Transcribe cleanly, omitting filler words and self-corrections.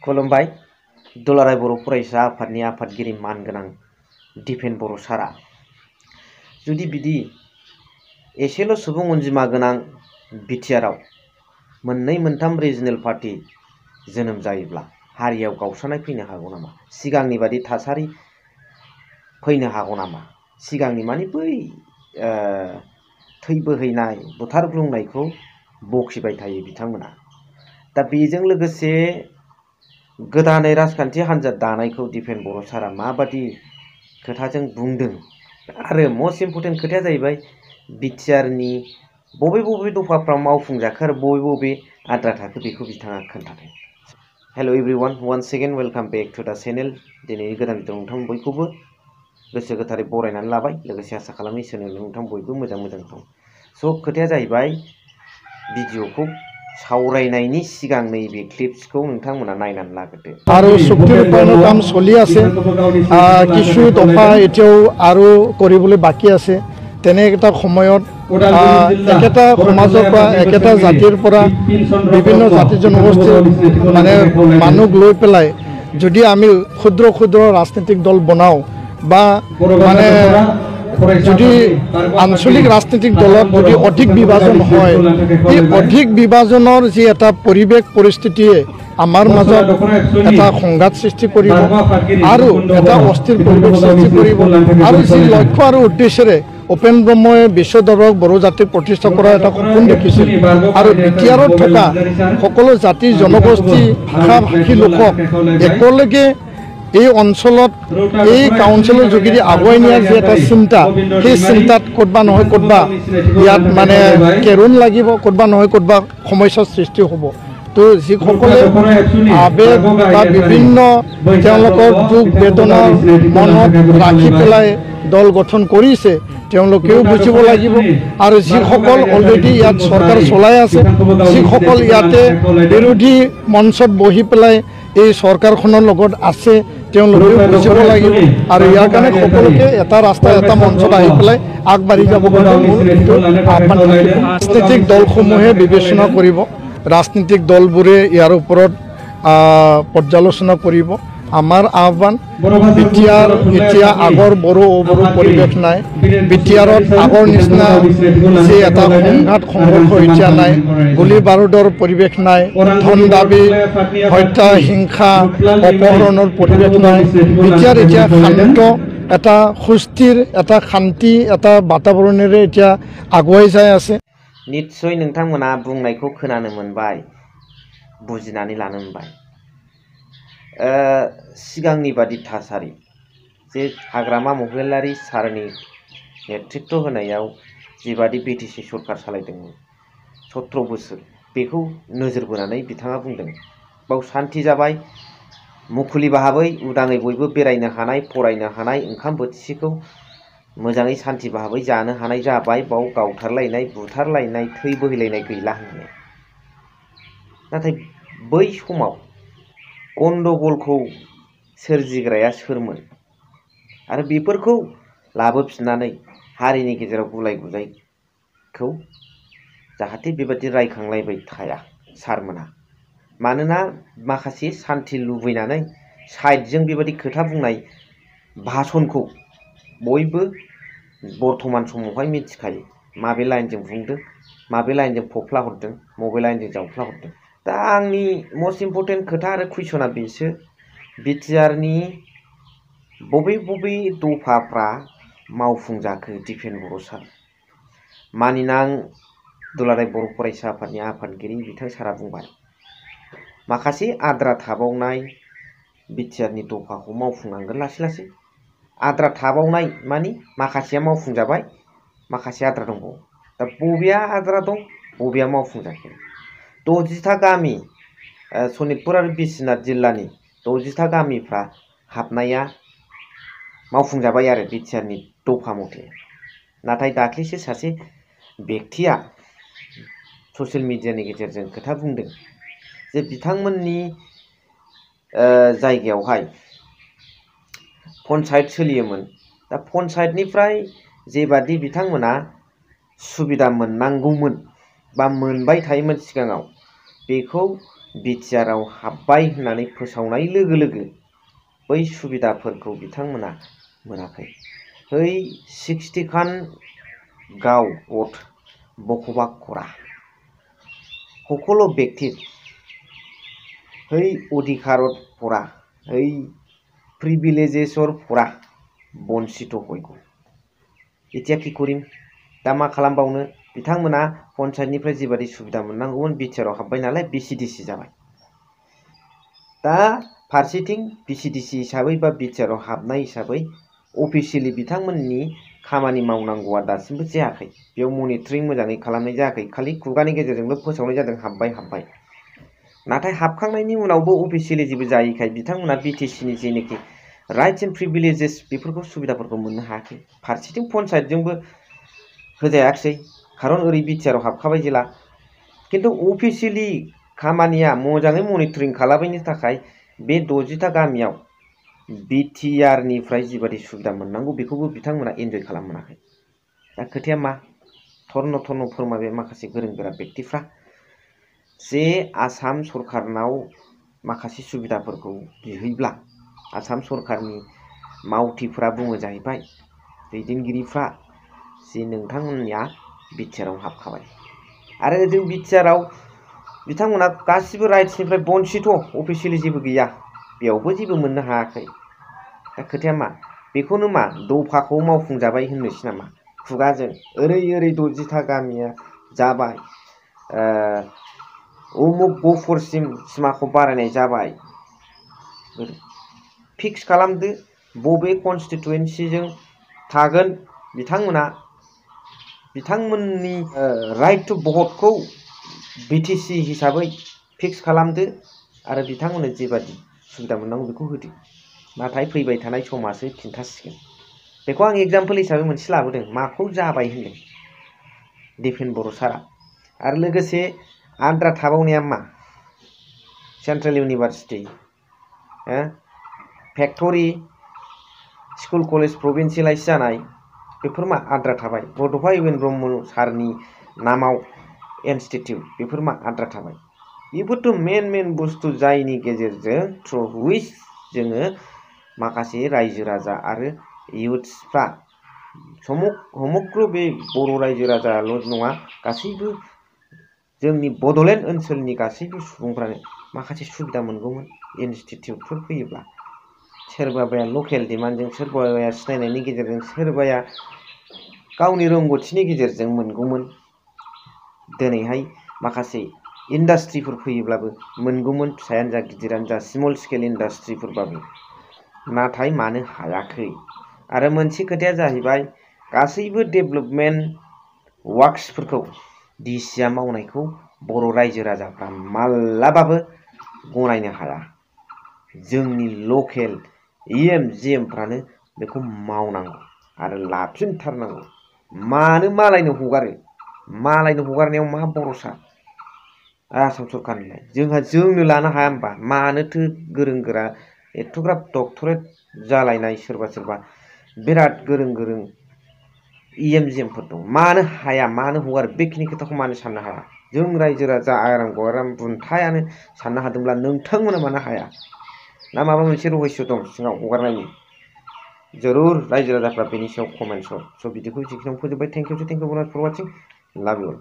खुलुमबाय दुलाराय बर' फरायसा आफादनि आफादगिरि मानगोनां दिपेन बर' सारा जुदि बिदि एसेल' सुबुं अनजिमा गोनां बिटिआरआव मोननै मोनथाम रिजनेल पार्टी जोनोम जायोब्ला हारियाव गावस्रानाय फैनो हागौ नामा? सिगांनि बादि थासारि फैनो हागौ नामा? सिगांनि माने बै थै बोहैनाय बुथारग्लुंनायखौ बखिबाय थायो बिथांमोना। दा बेजों लोगोसे गोदानै राजखान्थि हान्जा दानायखौ दिपेन बर' सारा माबादि खोथाजों बुंदों आरो मस्ट इम्पर्टेन्ट खोथाया जाहैबाय बिटिआरनि बबे बबे दफाफ्राव मावफुंजाखो आरो बबे बबे आद्रा थाखो बेखौ बिथाङा खोन्थादों। Hello' everyone once second welcome back to the channel. दिनैनि गोदान भिडिअ नोंथां बयखौबो गोसो गोथारै बरायनानै लाबाय। लोगोसे आसा खालामो इसोरनो नोंथां बयबो मोजां दं। स' खोथाया जाहैबाय भिडिअखौ सावरायनायनि सिगां नैबे क्लिप्सखौ नोंथांमोना नायनानै लाग्रोदो। আৰু চুক্তিৰ ৰূপায়ণৰ কাম চলি আছে, কিছু দফা এতিয়াও আৰু কৰিবলৈ বাকী আছে। তেনে এটা সময়ত একেটা সমাজৰ পৰা একেটা জাতিৰ পৰা বিভিন্ন জাতি জনগোষ্ঠীৰ মানে মানুহ লৈ পেলাই যদি আমি ক্ষুদ্ৰ ক্ষুদ্ৰ ৰাজনৈতিক দল বনাওঁ বা মানে যদি আঞ্চলিক ৰাজনৈতিক দলত যদি অধিক বিভাজন হয়, এই অধিক বিভাজনৰ যি এটা পৰিৱেশ পৰিস্থিতিয়ে আমাৰ মাজত এটা সংঘাত সৃষ্টি কৰিব আৰু এটা অস্থিৰ পৰিৱেশ সৃষ্টি কৰিব আৰু যি লক্ষ্য আৰু উদ্দেশ্যেৰে উপেন ব্ৰহ্মই বিশ্ব দৰবাৰত বড়ো জাতি প্ৰতিষ্ঠা কৰাৰ এটা সপোন দেখিছিল আৰু বিটিআৰত থকা সকলো জাতি জনগোষ্ঠী ভাষা ভাষী লোকক একেলগে এই অঞ্চলত এই কাউন্সিলৰ যোগেদি আগুৱাই নিয়াৰ যি এটা চিন্তা, সেই চিন্তাত ক'তবা নহয় ক'তবা ইয়াত মানে কেৰুণ লাগিব, ক'তবা নহয় ক'তবা সমস্যাৰ সৃষ্টি হ'ব। তো যিসকলে আবেগ বা বিভিন্ন তেওঁলোকৰ দুখ বেদনা মনত ৰাখি পেলাই দল গঠন কৰিছে, তেওঁলোকেও বুজিব লাগিব। আৰু যিসকল অলৰেডি ইয়াত চৰকাৰ চলাই আছে, যিসকল ইয়াতে বিৰোধী মঞ্চত বহি পেলাই এই চৰকাৰখনৰ লগত আছে, তেওঁলোকেও বুজিব লাগিব। আৰু ইয়াৰ কাৰণে সকলোকে এটা ৰাস্তা এটা মঞ্চত আহি পেলাই আগবাঢ়ি যাব পৰা মোৰ এইটো আহ্বান থাকিব। ৰাজনৈতিক দলসমূহে বিবেচনা কৰিব, ৰাজনৈতিক দলবোৰে ইয়াৰ ওপৰত পৰ্যালোচনা কৰিব। আমাৰ আহ্বান, বিটিআৰ এতিয়া আগৰ বড়ো অবড়ো পৰিৱেশ নাই। বিটিআৰত আগৰ নিচিনা যি এটা সংঘাত সংঘৰ্ষ এতিয়া নাই, গুলি বাৰুদৰ পৰিৱেশ নাই, ধন দাবী হত্যা হিংসা অপহৰণৰ পৰিৱেশ নাই। বিটিআৰ এতিয়া শান্ত এটা সুস্থিৰ এটা শান্তি এটা বাতাবৰণেৰে এতিয়া আগুৱাই যাই আছে। निश्चय नोंथांमोना बुंनायखौ खोनानो मोनबाय, बुजिनानै लानो मोनबाय। सिगांनि बादि थासारि जे हाग्रामा महिलारि सारनि नेतृत्व होनायाव जिबादि बिटिसि सरकार सालायदोंमोन 17 बोसोर, बेखौ नोजोर बोनानै बिथाङा बुंदों बाव शान्ति जाबाय, मुखुलि भाबै उदाङै बयबो बेरायनो हानाय, फरायनो हानाय, ओंखाम बोथिसेखौ मोजाङै शान्ति भाबै जानो हानाय जाबाय, बाव गावथारलायनाय बुथारलायनाय थै बोहैलायनाय गैला होननानै। नाथाय बै समाव गन्दगलखौ सोरजिग्राया सोरमोन आरो बेफोरखौ लाबोफिननानै हारिनि गेजेराव गुलाय गुजायखौ जाहाथे बेबादि रायखांलायबाय थाया सारमोना। मानोना माखासे शान्ति लुबैनानै साइडजों बेबादि खोथा बुंनाय भाषणखौ बयबो बर्तमान समावहाय मिथिखायो, माबे लाइनजों बुंदों, माबे लाइनजों फफ्ला हरदों, मबे लाइनजों जावफ्ला हरदों। दा आंनि मस्ट इम्पर्टेन्ट खोथा आरो कुइसना बेसो, बिटिआरनि बबे बबे दफाफ्रा मावफुंजाखो दिपेन बर' सार? मानिनां दुलाराय बर' फरायसा आफादनि आफादगिरि बिथां सारा बुंबाय माखासे आद्रा थाबावनाय बिटिआरनि दफाखौ मावफुंनांगोन लासै लासै। आद्रा थाबावनाय मानि माखासेया मावफुंजाबाय, माखासे आद्रा दंबावो। दा बबेया आद्रा दं, बबेया मावफुंजाखै? 60टा गामि सनितपुर आरो बिश्वनाथ जिल्लानि 60टा गामिफ्रा हाबनाया मावफुंजाबाय आरो बिटिआरनि दफा मथे। नाथाय दाख्लैसो सासे बेक्तिया ससियेल मिडियानि गेजेरजों खोथा बुंदों जे बिथांमोननि जायगायावहाय पन्सायत सोलियोमोन। दा पन्सायतनिफ्राय जेबादि बिथांमोना सुबिदा मोननांगौमोन बा मोनबाय थायोमोन सिगाङाव, बेखौ बिटिआरआव हाब्बाय होननानै फोसावनाय लोगो लोगो बै सुबिदाफोरखौ बिथांमोना मोनाखै। बै 60 खान गाँव वोट बखबा करा সকলো ব্যক্তির এই অধিকারত পৰা এই প্রিভিলেজেসর পৰা বঞ্চিত হইগौ। এতিয়া কি কरिम दा मा खालामबावनो बिथांमोना पन्चायतनिफ्राय जिबादि सुबिदा मोननांगौमोन बिटिआरआव हाब्बाय नालाय बिसिडिसि जाबाय। दा फारसेथिं बिसिडिसि हिसाबै बा बिटिआरआव हाबनाय हिसाबै अफिसियेलि बिथांमोननि खामानि मावनांगौआ दासिमबो जायाखै। बेयाव मनिटरिं मोजाङै खालामनाय जायाखै, खालि खुगानि गेजेरजोंल' फोसावनाय जादों हाब्बाय। नाथाय हाबखांनायनि उनावबो अफिसियेलि जेबो जायैखाय बिथांमोना बिटिसिनि जेनोखि राइट्स एन्ड प्रिभिलेजेस बेफोरखौ सुबिदाफोरखौ मोननो हायाखै। फारसेथिं पन्चायतजोंबो होजायाखिसै, खारन ओरै बिटिआरआव हाबखाबाय जेला। किन्तु अफिसियेलि खामानिया मोजाङै मनिटरिं खालामैनि थाखाय बे 60टा गामियाव बिटिआरनिफ्राय जिबादि सुबिदा मोननांगौ बेखौबो बिथांमोना एन्जय खालामनो मोनाखै। दा खोथाया मा थर्न फोरमायबाय माखासे गोरों गोरा व्यक्तिफ्रा जे आसाम सरकारनाव माखासे सुबिदाफोरखौ बिहैब्ला आसाम सरकारनि मावथिफोरा बुङो जाहैबाय दैदेनगिरिफ्रा जे नोंथांमोननिया बिटिआरआव हाबखाबाय आरो जों बिटिआरआव बिथांमोना गासिबो राइट्सनिफ्राय बन्चित अफिसियेलि जेबो गैया, बेयावबो जेबो मोननो हायाखै। दा खोथाया मा बेखौनो मा दफाखौ मावफुंजाबाय होननोसै नामा खुगाजों ओरै 60टा गामिया जाबाय, उमुक गफुरसिम सिमाखौ बारायनाय जाबाय। फिक्स खालामदो बबे कन्स्टिटुएन्सिजों थागोन बिथांमोना बिथांमोननि राइट टु भटखौ बिटिसि हिसाबै फिक्स खालामदो आरो बिथांमोननो जेबादि सुबिदा मोननांगौ बेखौ होदो। नाथाय फैबाय थानाय समासो खिन्थासिगोन। बेखौ आं एग्जाम्पल हिसाबै मोनसे लाबोदों माखौ जाबाय होनदों दिपेन बर' सारा। आरो लोगोसे आद्रा थाबावनाया मा central university, factory, school college provincialise जानाय बेफोर मा आद्रा थाबाय। बड'फा इउएन ब्रह्म सारनि नामाव इनस्टिटिउट बेफोर मा आद्रा थाबाय। बेफोरथ' मेन बुस्थु जायनि गेजेरजों थ्रु हुइच जोङो माखासे रायजो राजा आरो इयुथ्सफ्रा समग्र बे बर' रायजो राजाल' नङा गासैबो जोंनि बड'लेण्ड ओनसोलनि गासैबो सुबुंफ्रानो माखासे सुबिदा मोनगौमोन। इनस्टिटिउटफोर फैयोब्ला सोरबाबाया लकेल डिमान्डजों, सोरबाबाया सिनायनायनि गेजेरजों, सोरबाया गावनि रोंगौथिनि गेजेरजों मोनगौमोन। दिनैहाय माखासे इन्डास्ट्रिफोर फैयोब्लाबो मोनगौमोन, फिसायानो जा गिदिरानो जा स्मल स्केल इन्डास्ट्रिफोरबाबो। नाथाय मानो हायाखै। आरो मोनसे खोथाया जाहैबाय गासैबो डेभेलपमेन्ट वार्क्सफोरखौ डिसिआ मावनायखौ बर' रायजो राजाफ्रा माब्लाबाबो गनायनो हाया। जोंनि लकेल इएम जिएमफ्रानो बेखौ मावनांगौ आरो लाफिनथारनांगौ। मानो मालायनो हगारो, मालायनो हगारनायाव मा भरसा आसाम सरकारनिलाय। जोंनो लानो हाया होमबा मानोथो गोरों गोरा एथ'ग्राब डक्टरेट जालायनाय सोरबा बिराद गोरों इएम जिएमफोर दं, मानो हाया, मानो हगारो बेखिनि खोथाखौ मानो साननो हाया। जों रायजो राजा आराम बुन्थायानो साननो हादोंब्ला नोंथांमोना मानो हाया। ना माबा मोनसे रहस्य दं सिङाव हगारनायनि। जरुर रायजो राजाफ्रा बेनि सायाव कमेन्ट स' भिडिअखौ जेखिनियाव फोजोबबाय। थेंक इउ फर वाचिं, लाभ इउ अल।